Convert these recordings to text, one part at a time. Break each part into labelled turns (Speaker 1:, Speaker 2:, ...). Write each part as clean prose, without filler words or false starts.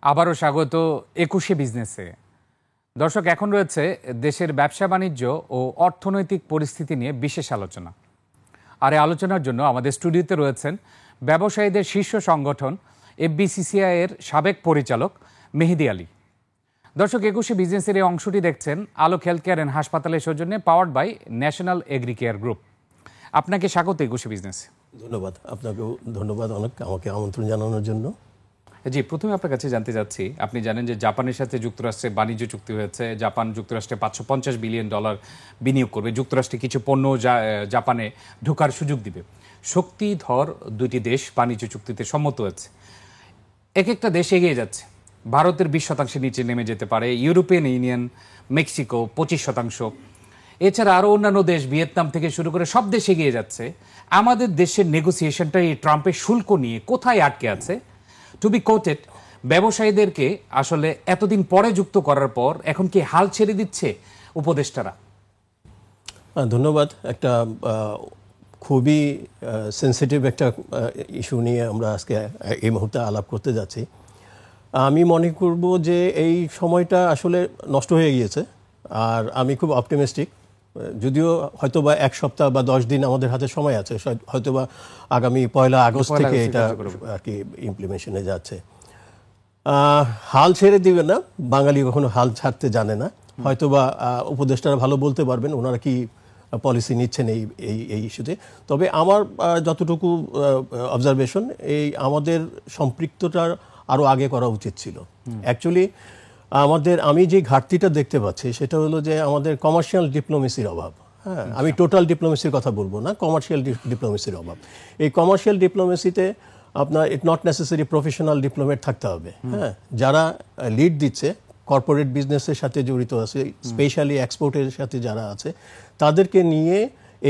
Speaker 1: আবারও স্বাগত ২১শে বিজনেসে। দর্শক, এখন রয়েছে দেশের ব্যবসা বাণিজ্য ও অর্থনৈতিক পরিস্থিতি নিয়ে বিশেষ আলোচনা। আর এই আলোচনার জন্য আমাদের স্টুডিওতে রয়েছেন ব্যবসায়ীদের শীর্ষ সংগঠন এফবিসিসিআই এর সাবেক পরিচালক মেহেদী আলী। দর্শক, ২১শে বিজনেসের এই অংশটি দেখছেন আলোক হেলথ কেয়ার অ্যান্ড হাসপাতালের সৌজন্যে, powered by national agri care group. আপনাকে স্বাগত ২১শে বিজনেসে।
Speaker 2: ধন্যবাদ। আপনাকেও ধন্যবাদ অনেক আমাকে আমন্ত্রণ জানানোর জন্য।
Speaker 1: জি, প্রথমে আপনার কাছে জানতে চাচ্ছি, আপনি জানেন যে জাপানের সাথে যুক্তরাষ্ট্রের বাণিজ্য চুক্তি হয়েছে। জাপান যুক্তরাষ্ট্রে $৫৫০ বিলিয়ন বিনিয়োগ করবে। যুক্তরাষ্ট্রে কিছু পণ্য জাপানে ঢোকার সুযোগ দিবে। শক্তিধর দুইটি দেশ বাণিজ্য চুক্তিতে সম্মত হয়েছে। এক একটা দেশ এগিয়ে যাচ্ছে। ভারতের 20% নিচে নেমে যেতে পারে, ইউরোপিয়ান ইউনিয়ন, মেক্সিকো 25%, এছাড়া আরও অন্যান্য দেশ, ভিয়েতনাম থেকে শুরু করে সব দেশ এগিয়ে যাচ্ছে। আমাদের দেশের নেগোসিয়েশনটা এই ট্রাম্পের শুল্ক নিয়ে কোথায় আটকে আছে? টু বি কোটেড, ব্যবসায়ীদেরকে আসলে এতদিন পরে যুক্ত করার পর এখন কি হাল ছেড়ে দিচ্ছে উপদেষ্টারা?
Speaker 2: ধন্যবাদ। একটা খুবই সেন্সিটিভ একটা ইস্যু নিয়ে আমরা আজকে এই মুহূর্তে আলাপ করতে যাচ্ছি। আমি মনে করব যে এই সময়টা আসলে নষ্ট হয়ে গিয়েছে। আর আমি খুব অপটিমিস্টিক, যদিও হয়তোবা 1 সপ্তাহ বা 10 দিন আমাদের হাতে সময় আছে, হয়তোবা আগামী 1 আগস্ট থেকে এটা আর কি ইমপ্লিমেশনে যাচ্ছে। হাল ছেড়ে দিবে না, বাঙালি কখনো হাল ছাড়তে জানে না। হয়তোবা উপদেষ্টারা ভালো বলতে পারবেন ওনারা কি পলিসি নিচ্ছেন এই ইস্যুতে। তবে আমার যতটুকু অবজারভেশন, এই আমাদের সম্পৃক্ততা আরও আগে করা উচিত ছিল। অ্যাকচুয়ালি আমি যে ঘাটতিটা দেখতে পাচ্ছি সেটা হলো যে আমাদের কমার্শিয়াল ডিপ্লোমেসির অভাব। হ্যাঁ, আমি টোটাল ডিপ্লোমেসির কথা বলবো না, কমার্শিয়াল ডিপ্লোমেসির অভাব। এই কমার্শিয়াল ডিপ্লোমেসিতে আপনার নট নেসেসারি প্রফেশনাল ডিপ্লোমেট থাকতে হবে। হ্যাঁ, যারা লিড দিচ্ছে, কর্পোরেট বিজনেসের সাথে জড়িত আছে, স্পেশালি এক্সপোর্টের সাথে যারা আছে, তাদেরকে নিয়ে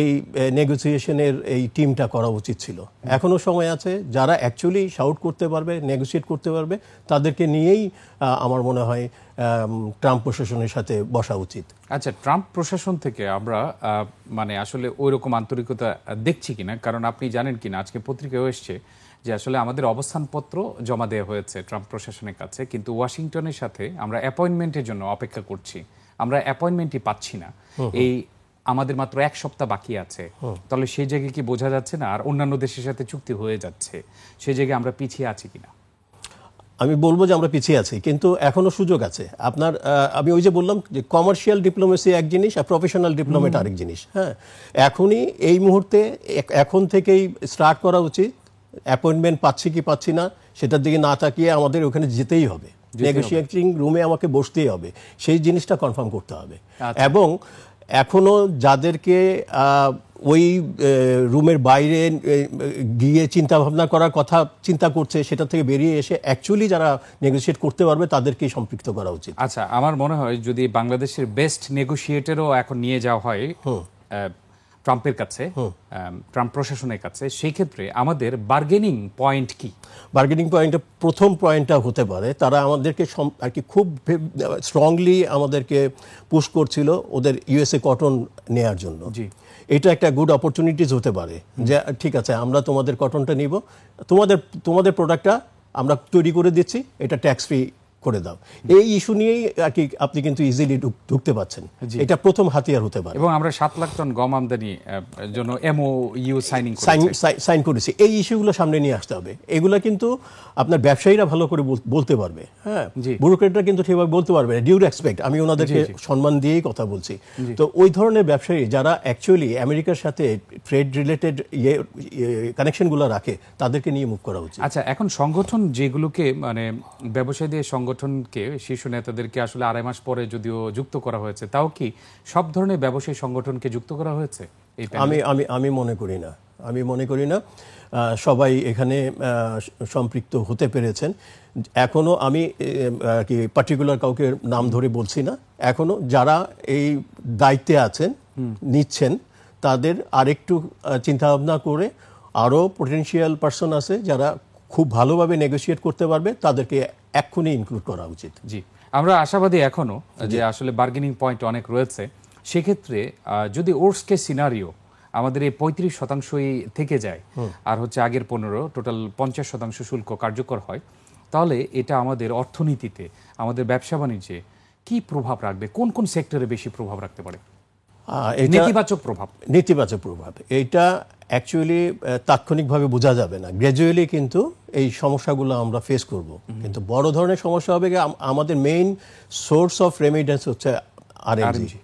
Speaker 2: এই নেগোসিয়েশনের এই টিমটা করা উচিত ছিল। এখনও সময় আছে। যারা অ্যাকচুয়ালি শাউট করতে পারবে, নেগোসিয়েট করতে পারবে, তাদেরকে নিয়েই আমার মনে হয় ট্রাম্প প্রশাসনের সাথে বসা উচিত।
Speaker 1: আচ্ছা, ট্রাম্প প্রশাসন থেকে আমরা মানে আসলে ওই রকম আন্তরিকতা দেখছি কিনা? কারণ আপনি জানেন কিনা, আজকে পত্রিকায় এসছে যে আসলে আমাদের অবস্থানপত্র জমা দেওয়া হয়েছে ট্রাম্প প্রশাসনের কাছে, কিন্তু ওয়াশিংটনের সাথে আমরা অ্যাপয়েন্টমেন্টের জন্য অপেক্ষা করছি। আমরা অ্যাপয়েন্টমেন্টই পাচ্ছি না। এই আমাদের মাত্র 1 সপ্তাহ বাকি আছে। তাহলে সেই জায়গায় কি বোঝা যাচ্ছে না আর অন্যান্য দেশের সাথে চুক্তি হয়ে যাচ্ছে, সেই জায়গায় আমরা পিছিয়ে আছি কিনা?
Speaker 2: আমি বলবো যে আমরা পিছিয়ে আছি, কিন্তু এখনো সুযোগ আছে। আমি ওই যে বললাম যে কমার্শিয়াল ডিপ্লোমেসি এক জিনিস আর প্রফেশনাল ডিপ্লোমেট আরেক জিনিস। হ্যাঁ, এখনই এই মুহূর্তে এখন থেকেই স্টার্ট করা উচিত। অ্যাপয়েন্টমেন্ট পাচ্ছি কি পাচ্ছি না সেটার দিকে না তাকিয়ে আমাদের ওখানে যেতেই হবে, নেগোসিয়েটিং রুমে আমাকে বসতেই হবে, সেই জিনিসটা কনফার্ম করতে হবে। এবং এখনো যাদেরকে ওই রুমের বাইরে গিয়ে চিন্তা ভাবনা করার কথা চিন্তা করছে, সেটা থেকে বেরিয়ে এসে অ্যাকচুয়ালি যারা নেগোসিয়েট করতে পারবে তাদেরকেই সম্পৃক্ত করা উচিত।
Speaker 1: আচ্ছা, আমার মনে হয় যদি বাংলাদেশের বেস্ট নেগোসিয়েটরও এখন নিয়ে যাওয়া হয় ট্রাম্পের কাছে, ট্রাম্প প্রশাসনের কাছে, সেই ক্ষেত্রে আমাদের বার্গেনিং পয়েন্ট কি?
Speaker 2: বার্গেনিং পয়েন্টের প্রথম পয়েন্টটা হতে পারে তারা আমাদেরকে আর কি খুব স্ট্রংলি আমাদেরকে পুশ করছিল ওদের ইউএসএ কটন নেয়ার জন্য।
Speaker 1: জি,
Speaker 2: এটা একটা গুড অপরচুনিটিস হতে পারে যে ঠিক আছে, আমরা তোমাদের কটনটা নিব, তোমাদের প্রোডাক্টটা আমরা তৈরি করে দিচ্ছি, এটা ট্যাক্স ফ্রি করে দাও। এই ইস্যু নিয়েই আর কি আপনি কিন্তু ইজিলি ঢুকতে পারছেন। এটা প্রথম হাতিয়ার হতে পারে।
Speaker 1: এবং আমরা 7 লাখ টন গম আমদানি জন্য এমওইউ
Speaker 2: সাইন করেছি। এই ইস্যুগুলো সামনে নিয়ে আসতে হবে। এগুলো কিন্তু আপনার ব্যবসায়ীরা ভালো করে বলতে পারবে। হ্যাঁ, ব্যুরোক্রেটরা কিন্তু ঠিকভাবে বলতে পারবে। ডিউ রেসপেক্ট, আমি ওনাদেরকে সম্মান দিয়েই কথা বলছি। তো ওই ধরনের ব্যবসায়ী যারা অ্যাকচুয়ালি আমেরিকার সাথে ট্রেড রিলেটেড কানেকশনগুলো রাখে, তাদেরকে নিয়ে মুভ করা উচিত।
Speaker 1: আচ্ছা, এখন সংগঠন যেগুলোকে মানে ব্যবসায়ীদের সংগঠনকে, শীর্ষ নেতাদেরকে আসলে 2.5 মাস পরে যদিও যুক্ত করা হয়েছে, তাও কি সব ধরনের ব্যবসায়ী সংগঠনকে যুক্ত করা হয়েছে?
Speaker 2: আমি মনে করি না সবাই এখানে সম্পৃক্ত হতে পেরেছেন। এখনো আমি কি পার্টিকুলার কাউকে নাম ধরে বলছি না। এখনো যারা এই দায়িত্বে আছেন, নিচ্ছেন, তাদের আরেকটু চিন্তা ভাবনা করে আরও পটেনশিয়াল পার্সন আছে যারা খুব ভালোভাবে নেগোসিয়েট করতে পারবে, তাদেরকে এক্ষুনি ইনক্লুড করা উচিত।
Speaker 1: জি, আমরা আশাবাদী এখনো যে আসলে বার্গেনিং পয়েন্ট অনেক রয়েছে। সেক্ষেত্রে যদি ওর্স্ট কেস সিনারিও আমাদের এই 35%ই থেকে যায় আর হচ্ছে আগের 15, টোটাল 50% শুল্ক কার্যকর হয়, তাহলে এটা আমাদের অর্থনীতিতে, আমাদের ব্যবসা বাণিজ্যে কি প্রভাব রাখবে? কোন কোন সেক্টরে বেশি প্রভাব রাখতে পারে? নেতিবাচক
Speaker 2: প্রভাব এইটা অ্যাকচুয়ালি তাৎক্ষণিকভাবে বোঝা যাবে না, গ্র্যাজুয়ালি কিন্তু এই সমস্যাগুলো আমরা ফেস করব। কিন্তু বড় ধরনের সমস্যা হবে আমাদের মেইন সোর্স অফ রেমিডেন্স হচ্ছে আরএমজি।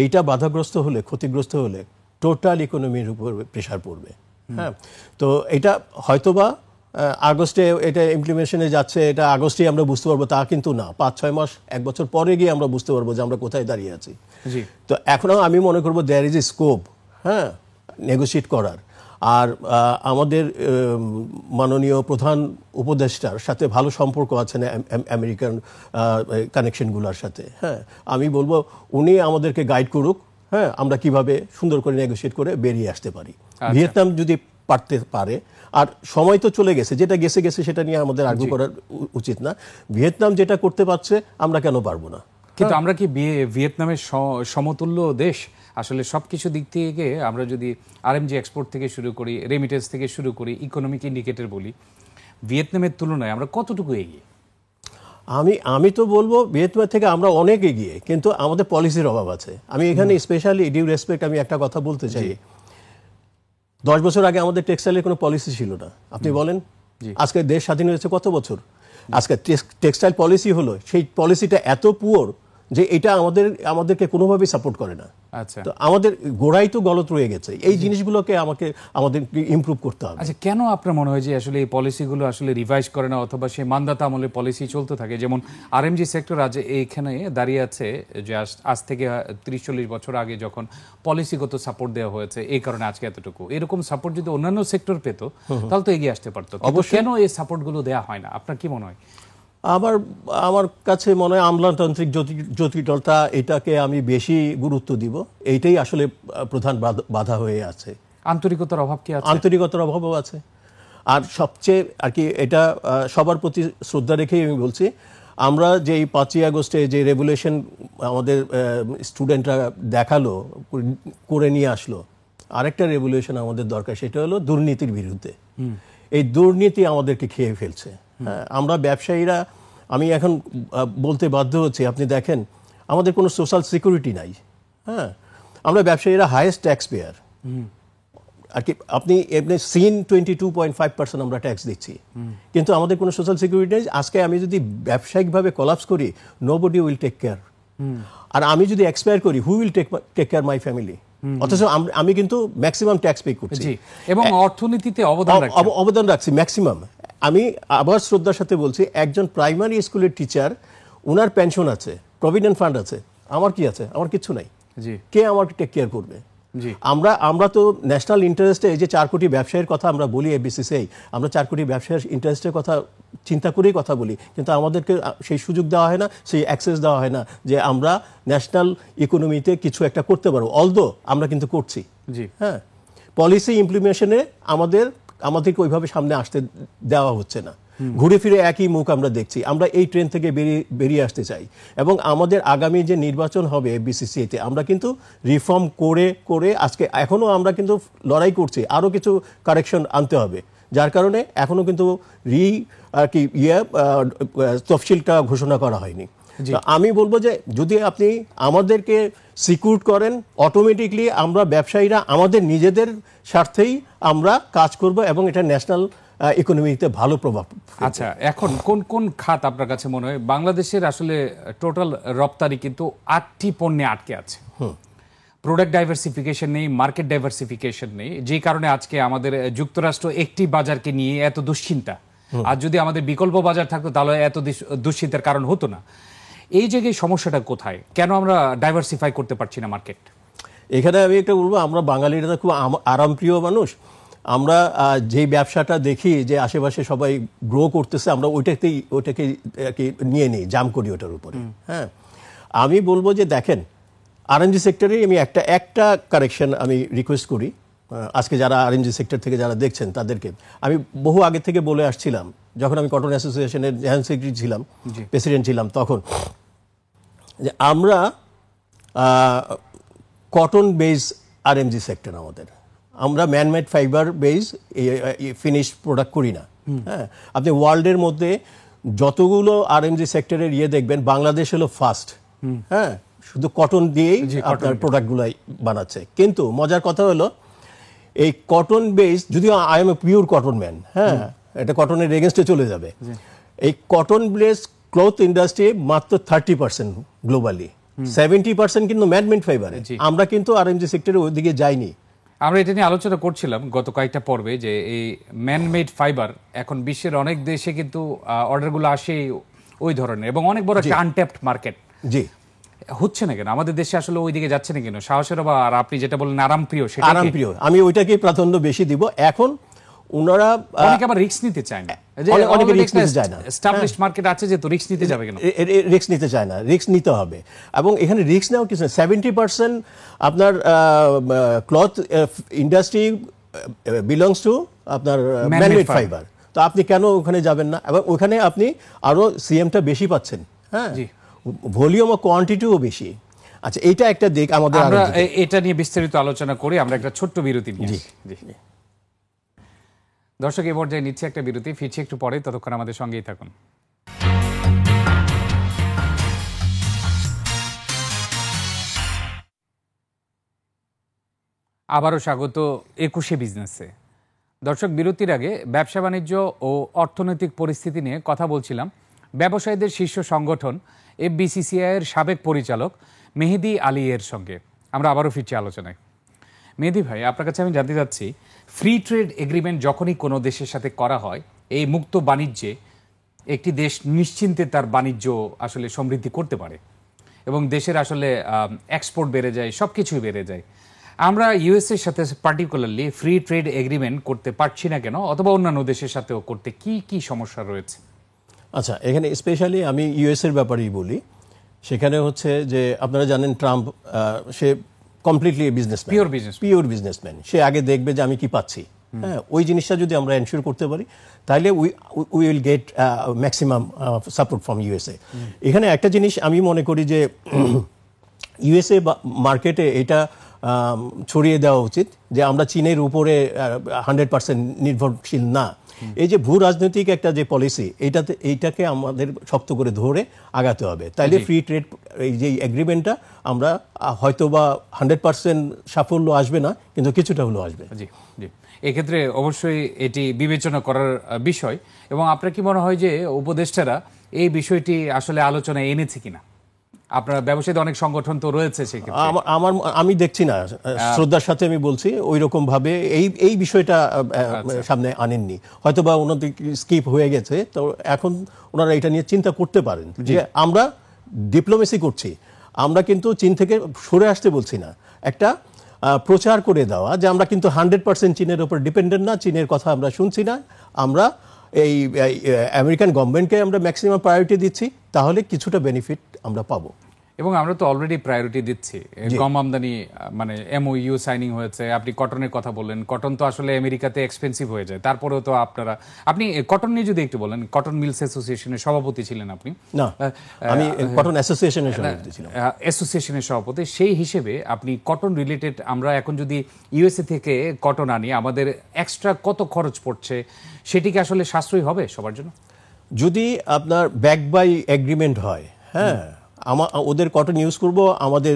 Speaker 2: এইটা বাধাগ্রস্ত হলে, ক্ষতিগ্রস্ত হলে টোটাল ইকোনমির উপর প্রেশার পড়বে। হ্যাঁ, তো এটা হয়তোবা আগস্টে এটা ইমপ্লিমেশনে যাচ্ছে, এটা আগস্টেই আমরা বুঝতে পারবো তা কিন্তু না, 5-6 মাস 1 বছর পরে গিয়ে আমরা বুঝতে পারবো যে আমরা কোথায় দাঁড়িয়ে আছি। তো এখনও আমি মনে করবো দেয়ার ইজ এ স্কোপ, হ্যাঁ, নেগোশিয়েট করার। আর আমাদের মাননীয় প্রধান উপদেষ্টার সাথে ভালো সম্পর্ক আছে না আমেরিকান কানেকশনগুলোর সাথে। হ্যাঁ, আমি বলবো উনি আমাদেরকে গাইড করুক, হ্যাঁ, আমরা কিভাবে সুন্দর করে নেগোশিয়েট করে বেরিয়ে আসতে পারি। ভিয়েতনাম যদি পারতে পারে, আর সময় তো চলে গেছে, যেটা গেছে গেছে সেটা নিয়ে আমাদের আগ্রহ করার উচিত না। ভিয়েতনাম যেটা করতে পারছে আমরা কেন পারবো না?
Speaker 1: কিন্তু আমরা কি ভিয়েতনামের সমতুল্য দেশ? আসলে সবকিছু দিক থেকে আমরা যদি আরএমজি এক্সপোর্ট থেকে শুরু করি, রেমিটেন্স থেকে শুরু করি, ইকোনমিক ইন্ডিকেটর বলি, ভিয়েতনামের তুলনায় আমরা কতটুকু এগিয়ে?
Speaker 2: আমি তো বলবো ভিয়েতনাম থেকে আমরা অনেক এগিয়ে, কিন্তু আমাদের পলিসির অভাব আছে। আমি এখানে স্পেশালি ডিউ রেসপেক্ট আমি একটা কথা বলতে চাই। 10 বছর আগে আমাদের টেক্সটাইলের কোনো পলিসি ছিল না। আপনি বলেন, আজকে দেশ স্বাধীন হয়েছে কত বছর? আজকে টেক্সটাইল পলিসি হলো, সেই পলিসিটা এত পুয়ার যে এটা আমাদেরকে কোনোভাবেই সাপোর্ট করে না।
Speaker 1: আচ্ছা,
Speaker 2: তো আমাদের গোড়াই তো গলত রয়ে গেছে। এই জিনিসগুলোকে আমাদের ইমপ্রুভ করতে হবে।
Speaker 1: আচ্ছা, কেন আপনার মনে হয় যে আসলে এই পলিসিগুলো আসলে রিভাইজ করে না, অথবা সেই মান্দাতা আমলের পলিসি চলতে থাকে? যেমন আরএমজি সেক্টর আজ এইখানে দাঁড়িয়ে আছে যে আজ থেকে 30-40 বছর আগে যখন পলিসিগত সাপোর্ট দেওয়া হয়েছে, এই কারণে আজকে এতটুকু। এরকম সাপোর্ট যদি অন্যান্য সেক্টর পেত তাহলে তো এগিয়ে আসতে পারতো। অবশ্যই কেন এই সাপোর্টগুলো দেওয়া হয় না, আপনার কি মনে হয়?
Speaker 2: আমার কাছে মনে হয় আমলাতান্ত্রিক জটিলতা, এটাকে আমি বেশি গুরুত্ব দিব। এইটাই আসলে প্রধান বাধা হয়ে আছে।
Speaker 1: আন্তরিকতার অভাব কি আছে?
Speaker 2: আন্তরিকতার অভাবও আছে। আর সবচেয়ে আর কি, এটা সবার প্রতি শ্রদ্ধা রেখেই আমি বলছি, আমরা যে এই 5ই আগস্টে যে রেভুলেশন আমাদের স্টুডেন্টরা দেখালো, করে নিয়ে আসলো, আরেকটা রেভুলেশন আমাদের দরকার, সেটা হলো দুর্নীতির বিরুদ্ধে। এই দুর্নীতি আমাদেরকে খেয়ে ফেলছে। হ্যাঁ, আমরা ব্যবসায়ীরা, আমি এখন বলতে বাধ্য হচ্ছি, আপনি দেখেন আমাদের কোনো সোশ্যাল সিকিউরিটি নাই। হ্যাঁ, আমরা ব্যবসায়ীরা হাইয়েস্ট ট্যাক্স পেয়ার আর কি। আপনি এমনি সিন 22.5% আমরা ট্যাক্স দিচ্ছি, কিন্তু আমাদের কোনো সোশ্যাল সিকিউরিটি নেই। আজকে আমি যদি ব্যবসায়িকভাবে কলাপস করি, নোবডি উইল টেক কেয়ার। আর আমি যদি এক্সপায়ার করি, who will take care my family? অথচ আমি কিন্তু ম্যাক্সিমাম ট্যাক্স পে করছি
Speaker 1: এবং অর্থনীতিতে
Speaker 2: অবদান রাখছি ম্যাক্সিমাম। আমি আবার শ্রদ্ধার সাথে বলছি, একজন প্রাইমারি স্কুলের টিচার, ওনার পেনশন আছে, প্রভিডেন্ট ফান্ড আছে, আমার কি আছে? আমার কিছু নাই। কে আমাকে টেক কেয়ার করবে? আমরা তো ন্যাশনাল ইন্টারেস্টে, এই যে 4 কোটি ব্যবসায়ীর কথা আমরা বলি এফবিসিসিআই, আমরা 4 কোটি ব্যবসায়ীর ইন্টারেস্টের কথা চিন্তা করেই কথা বলি, কিন্তু আমাদেরকে সেই সুযোগ দেওয়া হয় না, সেই অ্যাক্সেস দেওয়া হয় না যে আমরা ন্যাশনাল ইকোনমিতে কিছু একটা করতে পারবো। অলদো আমরা কিন্তু করছি। হ্যাঁ, পলিসি ইমপ্লিমেশনে আমাদেরকে ওইভাবে সামনে আসতে দেওয়া হচ্ছে না। ঘুরে ফিরে একই মুখ আমরা দেখছি। আমরা এই ট্রেন থেকে বেরিয়ে আসতে চাই, এবং আমাদের আগামী যে নির্বাচন হবে বিসিসিআইতে, আমরা কিন্তু রিফর্ম করে আজকে এখনো আমরা কিন্তু লড়াই করছি, আরও কিছু কারেকশন আনতে হবে, যার কারণে এখনো কিন্তু তফসিলটা ঘোষণা করা হয়নি। আমি বলবো যে যদি আপনি আমাদেরকে সিকিউর করেন, অটোমেটিকলি আমরা ব্যবসায়ীরা আমাদের নিজেদের স্বার্থেই আমরা কাজ করব, এবং এটা ন্যাশনাল ইকোনমিতে ভালো প্রভাব।
Speaker 1: আচ্ছা, এখন কোন কোন খাত আপনার কাছে মনে হয় বাংলাদেশের আসলে টোটাল রপ্তানি কিন্তু 8টি পণ্যে আটকে আছে? প্রোডাক্ট ডাইভার্সিফিকেশন নেই, মার্কেট ডাইভার্সিফিকেশন নেই, যে কারণে আজকে আমাদের যুক্তরাষ্ট্র একটি বাজারকে নিয়ে এত দুশ্চিন্তা। আর যদি আমাদের বিকল্প বাজার থাকতো তাহলে এত দুশ্চিন্তার কারণ হতো না। এই জায়গায় সমস্যাটা কোথায়? কেন আমরা ডাইভার্সিফাই করতে পারছি না মার্কেট?
Speaker 2: এখানে আমি একটা বলবো, আমরা বাঙালিরা খুব আরামপ্রিয় মানুষ। আমরা যে ব্যবসাটা দেখি যে আশেপাশে সবাই গ্রো করতেছে, আমরা ওইটাকে নিয়ে নিই, জাম করি ওটার উপরে। হ্যাঁ, আমি বলবো যে দেখেন, আরএনজি সেক্টরে আমি একটা কারেকশন আমি রিকোয়েস্ট করি। আজকে যারা আরএনজি সেক্টর থেকে যারা দেখছেন তাদেরকে আমি বহু আগে থেকে বলে আসছিলাম, যখন আমি কটন অ্যাসোসিয়েশনের জেনারেল সেক্রেটারি ছিলাম, প্রেসিডেন্ট ছিলাম, তখন যে আমরা কটন বেস আরএমজি সেক্টর আমাদের, আমরা man-made fibre base finish product করি না। হ্যাঁ, আপনি ওয়ার্ল্ডের মধ্যে যতগুলো আরএমজি সেক্টরের দেখবেন বাংলাদেশ হলো ফার্স্ট। হ্যাঁ, শুধু কটন দিয়েই আপনার প্রোডাক্টগুলো বানাচ্ছে। কিন্তু মজার কথা হলো এই কটন বেস, যদিও I M a pure cotton man, হ্যাঁ, এটা কটনের এগেনস্টে চলে যাবে। এই কটন বেস ক্লথ ইন্ডাস্ট্রি মাত্র 30% গ্লোবালি, 70% কিন্তু ম্যানমেড ফাইবারে। আমরা কিন্তু আরএমজি সেক্টরে ওইদিকে যাইনি।
Speaker 1: আমরা এটা নিয়ে আলোচনা করছিলাম গত কয়েকটা পর্বে যে এই ম্যানমেড ফাইবার এখন বিশ্বের অনেক দেশে কিন্তু অর্ডারগুলো আসে ওই ধরনের, এবং অনেক বড় একটা আনট্যাপড মার্কেট।
Speaker 2: জি,
Speaker 1: হচ্ছে না কেন আমাদের দেশে, আসলে ওইদিকে যাচ্ছে না কেন? সাহসের অভাব, আর আপনি যেটা বললেন আরামপ্রিয়, সেটা
Speaker 2: আরামপ্রিয়, আমি ওইটাকেই প্রাধান্য বেশি দিব। এখন ওনারা
Speaker 1: অনেকে আবার রিস্ক নিতে চায় না,
Speaker 2: অনেকে রিস্ক নিতে চায় না।
Speaker 1: এস্টাবলিশড মার্কেট আছে যে, তো রিস্ক নিতে যাবে কেন?
Speaker 2: রিস্ক নিতে চায় না, রিস্ক নিতে হবে। এবং এখানে রিস্ক নেওয়ার কিছু 70% আপনার ক্লথ ইন্ডাস্ট্রি বিলংস টু আপনার ম্যানমেড ফাইবার। তো আপনি কেন ওখানে যাবেন না? এবং ওখানে আপনি আরো সিএমটা বেশি পাচ্ছেন, হ্যাঁ, ভলিউম ও কোয়ান্টিটিও বেশি। আচ্ছা, এইটা একটা দিক আমাদের।
Speaker 1: আমরা এটা নিয়ে বিস্তারিত আলোচনা করি, আমরা একটা ছোট্ট বিরতি নিয়ে আসি। দর্শক, এই পর্যায়ে নিচ্ছে একটা বিরতি, ফিরছি একটু পরে, ততক্ষণ আমাদের সঙ্গেই থাকুন। আবারও স্বাগত 21শে বিজনেসে। দর্শক, বিরতির আগে ব্যবসা বাণিজ্য ও অর্থনৈতিক পরিস্থিতি নিয়ে কথা বলছিলাম ব্যবসায়ীদের শীর্ষ সংগঠন এফবিসিসিআই এর সাবেক পরিচালক মেহেদী আলী এর সঙ্গে। আমরা আবারও ফিরছি আলোচনায়। মেহেদী ভাই, আপনার কাছে আমি জানতে চাচ্ছি, ফ্রি ট্রেড এগ্রিমেন্ট যখনই কোনো দেশের সাথে করা হয়, এই মুক্ত বাণিজ্যে একটি দেশ নিশ্চিন্তে তার বাণিজ্য আসলে সমৃদ্ধি করতে পারে এবং দেশের আসলে এক্সপোর্ট বেড়ে যায়, সব কিছুই বেড়ে যায়। আমরা ইউএসএর সাথে পার্টিকুলারলি ফ্রি ট্রেড এগ্রিমেন্ট করতে পারছি না কেন, অথবা অন্যান্য দেশের সাথেও করতে কি কি সমস্যা রয়েছে?
Speaker 2: আচ্ছা, এখানে স্পেশালি আমি ইউএসএর ব্যাপারেই বলি। সেখানে হচ্ছে যে আপনারা জানেন ট্রাম্প, সে কমপ্লিটলি বিজনেসম্যান, পিওর বিজনেসম্যান। সে আগে দেখবে যে আমি কি পাচ্ছি। হ্যাঁ, ওই জিনিসটা যদি আমরা এনশিওর করতে পারি, তাহলে we will get maximum support from USA. এখানে একটা জিনিস আমি মনে করি যে ইউএসএ মার্কেটে এটা ছড়িয়ে দেওয়া উচিত যে আমরা চীনের উপরে 100% নির্ভরশীল না। এই যে ভূ রাজনৈতিক একটা যে পলিসি, এইটাকে আমাদের শক্ত করে ধরে আগাতে হবে। তাইলে ফ্রি ট্রেড এই যে এগ্রিমেন্টটা আমরা হয়তোবা 100% সাফল্য আসবে না, কিন্তু কিছুটা হলেও আসবে।
Speaker 1: জি জি, এক্ষেত্রে অবশ্যই এটি বিবেচনা করার বিষয়। এবং আপনার কি মনে হয় যে উপদেষ্টারা এই বিষয়টি আসলে আলোচনায় এনেছে কিনা? আপনার ব্যবসায়ীদের অনেক সংগঠন তো রয়েছে,
Speaker 2: আমি দেখছি না, শ্রদ্ধার সাথে আমি বলছি, ওই রকম ভাবে এই বিষয়টা সামনে আনেননি। হয়তোবা ওনাদের স্কিপ হয়ে গেছে, তো এখন ওনারা এটা নিয়ে চিন্তা করতে পারেন যে আমরা ডিপ্লোমেসি করছি, আমরা কিন্তু চীন থেকে সরে আসতে বলছি না। একটা প্রচার করে দেওয়া যে আমরা কিন্তু 100% চীনের উপর ডিপেন্ডেন্ট না, চীনের কথা আমরা শুনছি না, আমরা এই আমেরিকান গভর্নমেন্টকে আমরা ম্যাক্সিমাম প্রায়োরিটি দিচ্ছি, তাহলে কিছুটা বেনিফিট আমরা পাবো।
Speaker 1: এবং আমরা তো অলরেডি প্রায়োরিটি দিচ্ছি। গম আমদানি, মানে এমওইউ সাইনিং হয়েছে। আপনি কটনের কথা বললেন, কটন তো আসলে আমেরিকাতে এক্সপেন্সিভ হয়ে যায়, তারপরেও তো আপনি কটন নিয়ে যদি একটু বলেন, কটন মিলস অ্যাসোসিয়েশনের সভাপতি ছিলেন আপনি।
Speaker 2: না, আমি কটন অ্যাসোসিয়েশনের সভাপতি ছিলাম।
Speaker 1: অ্যাসোসিয়েশনের সভাপতি, সেই হিসেবে আপনি কটন রিলেটেড, আমরা এখন যদি ইউএসএ থেকে কটন আনি, আমাদের এক্সট্রা কত খরচ পড়ছে, সেটি কি আসলে সাশ্রয়ী হবে সবার জন্য?
Speaker 2: যদি আপনার ব্যাক বাই এগ্রিমেন্ট হয়, হ্যাঁ, ওদের কটন ইউজ করবো, আমাদের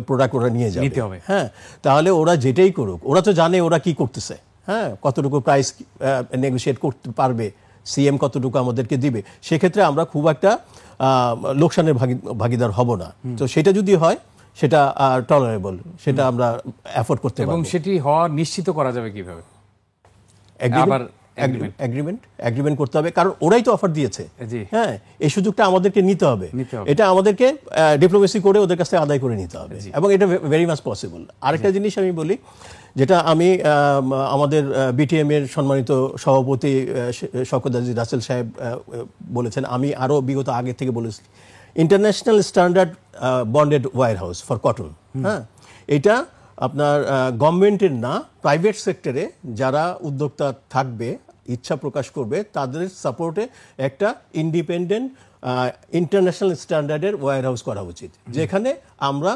Speaker 2: প্রোডাক্ট ওরা নিয়ে যাবে, হ্যাঁ, তাহলে ওরা যেটাই করুক, ওরা তো জানে ওরা কি করতেছে, হ্যাঁ, কতটুকু প্রাইস নেগোশিয়েট করতে পারবে, সিএম কতটুকু আমাদেরকে দিবে, সেক্ষেত্রে আমরা খুব একটা লোকসানের ভাগিদার হব না। তো সেটা যদি হয়, সেটা টলারেবল, সেটা আমরা অ্যাফোর্ড করতে পারবো।
Speaker 1: এবং সেটি হওয়া নিশ্চিত করা যাবে কিভাবে?
Speaker 2: এগ্রিমেন্ট করতে হবে, কারণ ওরাই তো অফার দিয়েছে। হ্যাঁ, এই সুযোগটা আমাদেরকে নিতে হবে, এটা আমাদেরকে ডিপ্লোমেসি করে ওদের কাছ থেকে আদায় করে নিতে হবে, এবং এটা ভেরি মাচ পসিবল। আরেকটা জিনিস আমি বলি, যেটা আমি আমাদের বিটিএম এর সম্মানিত সভাপতি শওকত আজিজ রাসেল সাহেব বলেছেন, আমি আরো বিগত আগে থেকে বলেছি, international standard bonded warehouse for cotton. হ্যাঁ, এটা আপনার গভর্নমেন্টের না, প্রাইভেট সেক্টরে যারা উদ্যোক্তা থাকবে, ইচ্ছা প্রকাশ করবে, তাদের সাপোর্টে একটা ইন্ডিপেন্ডেন্ট ইন্টারন্যাশনাল স্ট্যান্ডার্ডের ওয়্যার হাউস করা উচিত, যেখানে আমরা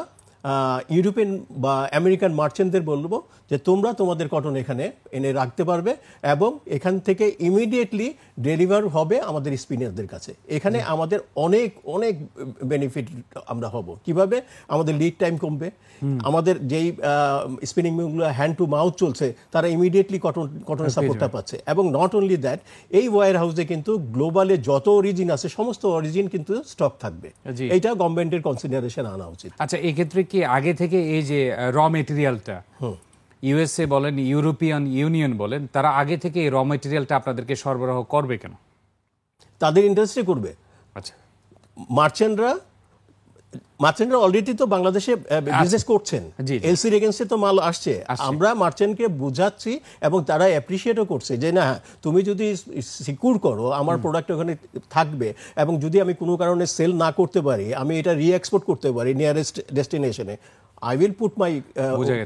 Speaker 2: ইউরোপিয়ান বা আমেরিকান মার্চেন্টদের বলবো যে তোমরা তোমাদের কটন এখানে এনে রাখতে পারবে এবং এখান থেকে ইমিডিয়েটলি ডেলিভার হবে আমাদের স্পিনারদের কাছে। এখানে আমাদের অনেক অনেক বেনিফিট আমরা হব। কিভাবে? আমাদের লিড টাইম কমবে, আমাদের যেই স্পিনিং মিলগুলো হ্যান্ড টু মাউথ চলছে তারা ইমিডিয়েটলি কটনের সাপোর্টটা পাচ্ছে। এবং নট অনলি দ্যাট, এই ওয়্যার হাউসে কিন্তু গ্লোবালে যত অরিজিন আছে সমস্ত অরিজিন কিন্তু স্টক থাকবে। এইটা গভর্নমেন্টের কনসিডারেশন আনা উচিত।
Speaker 1: আচ্ছা, এক্ষেত্রে কি আগে থেকে এই যে র মেটেরিয়ালটা ইউএসএ বলেন, ইউরোপিয়ান ইউনিয়ন বলেন, তারা আগে থেকে এই র মেটেরিয়ালটা আপনাদেরকে সরবরাহ করবে কেন?
Speaker 2: তাদের ইন্ডাস্ট্রি করবে।
Speaker 1: আচ্ছা,
Speaker 2: মার্চেন্টরা অলরেডি তো বাংলাদেশে বিজনেস করছেন, এলসির এগেন্সে তো মাল আসছে। আমরা মার্চেন্টকে বোঝাচ্ছি এবং তারা অ্যাপ্রিসিয়েটও করছে যে না, তুমি যদি সিকিউর করো আমার প্রোডাক্ট ওখানে থাকবে এবং যদি আমি কোনো কারণে সেল না করতে পারি, আমি এটা রি-এক্সপোর্ট করতে পারি নিয়ারেস্ট ডেস্টিনেশনে, I will put my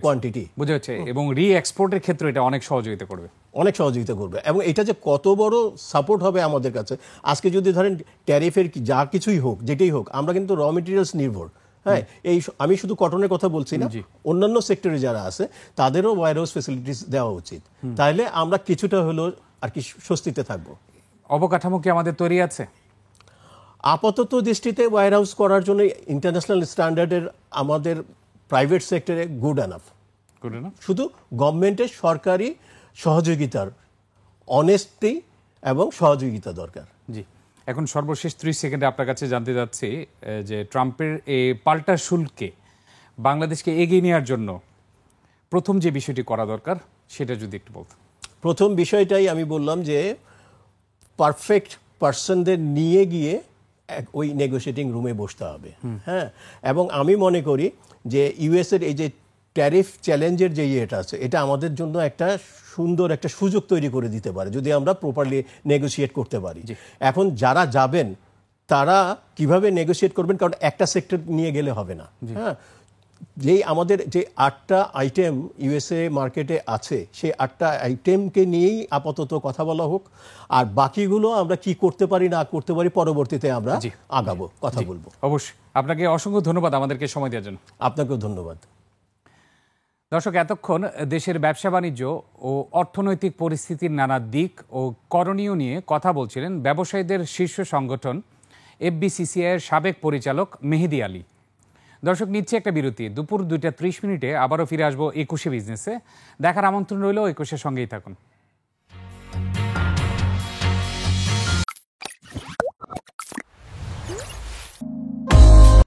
Speaker 2: quantity.
Speaker 1: বুঝা যাচ্ছে। এবং রি এক্সপোর্টের ক্ষেত্রে এটা অনেক সহযোগিতা করবে,
Speaker 2: অনেক সহযোগিতা করবে। এবং এটা যে কত বড় সাপোর্ট হবে আমাদের কাছে, আজকে যদি ধরেন ট্যারিফের যা কিছুই হোক, যেটাই হোক, আমরা কিন্তু র মেটেরিয়ালস নির্ভর। হ্যাঁ, এই আমি শুধু কটনের কথা বলছি না, অন্যান্য সেক্টরে যারা আছে তাদেরও ওয়্যার হাউস ফ্যাসিলিটিস দেওয়া উচিত। তাহলে আমরা কিছুটা হলেও আর কি স্বস্তিতে থাকবো।
Speaker 1: অবকাঠামো কি আমাদের তৈরি আছে?
Speaker 2: আপাতত দৃষ্টিতে ওয়্যার হাউস করার জন্য ইন্টারন্যাশনাল স্ট্যান্ডার্ডের আমাদের প্রাইভেট সেক্টরে গুড এনাফ। শুধু গভর্নমেন্টের সরকারি সহযোগিতার, অনেস্টি এবং সহযোগিতা দরকার।
Speaker 1: জি, এখন সর্বশেষ 30 সেকেন্ডে আপনার কাছে জানতে যাচ্ছি যে ট্রাম্পের এই পাল্টা শুল্কে বাংলাদেশকে এগিয়ে নেওয়ার জন্য প্রথম যে বিষয়টি করা দরকার সেটা যদি একটু বলতেন।
Speaker 2: প্রথম বিষয়টাই আমি বললাম যে পারফেক্ট পার্সনদের নিয়ে গিয়ে ওই নেগোশিয়েটিং রুমে বসতে হবে। হ্যাঁ, এবং আমি মনে করি যে ইউএসের এই যে ট্যারিফ চ্যালেঞ্জের যে ইয়েটা আছে, এটা আমাদের জন্য একটা সুন্দর একটা সুযোগ তৈরি করে দিতে পারে যদি আমরা প্রপারলি নেগোশিয়েট করতে পারি। এখন যারা যাবেন তারা কিভাবে নেগোশিয়েট করবেন, কারণ একটা সেক্টর নিয়ে গেলে হবে না। হ্যাঁ, যেই আমাদের যে 8টা আইটেম ইউএসএ মার্কেটে আছে, সেই 8টা আইটেমকে নিয়েই আপাতত কথা বলা হোক, আর বাকিগুলো আমরা কি করতে পারি না করতে পারি পরবর্তীতে আমরা আগাবো, কথা বলবো।
Speaker 1: অবশ্যই। আপনাকে অসংখ্য ধন্যবাদ আমাদেরকে সময় দেওয়ার জন্য।
Speaker 2: আপনাকেও ধন্যবাদ।
Speaker 1: দর্শক, এতক্ষণ দেশের ব্যবসা বাণিজ্য ও অর্থনৈতিক পরিস্থিতির নানা দিক ও করণীয় নিয়ে কথা বলছিলেন ব্যবসায়ীদের শীর্ষ সংগঠন এফবিসিসিআই এর সাবেক পরিচালক মেহেদী আলী। দর্শক, নিচ্ছে একটা বিরতি। দুপুর 2টা 30 মিনিটে আবারও ফিরে আসবো 21শে বিজনেসে। দেখার আমন্ত্রণ রইল, 21শের সঙ্গেই থাকুন।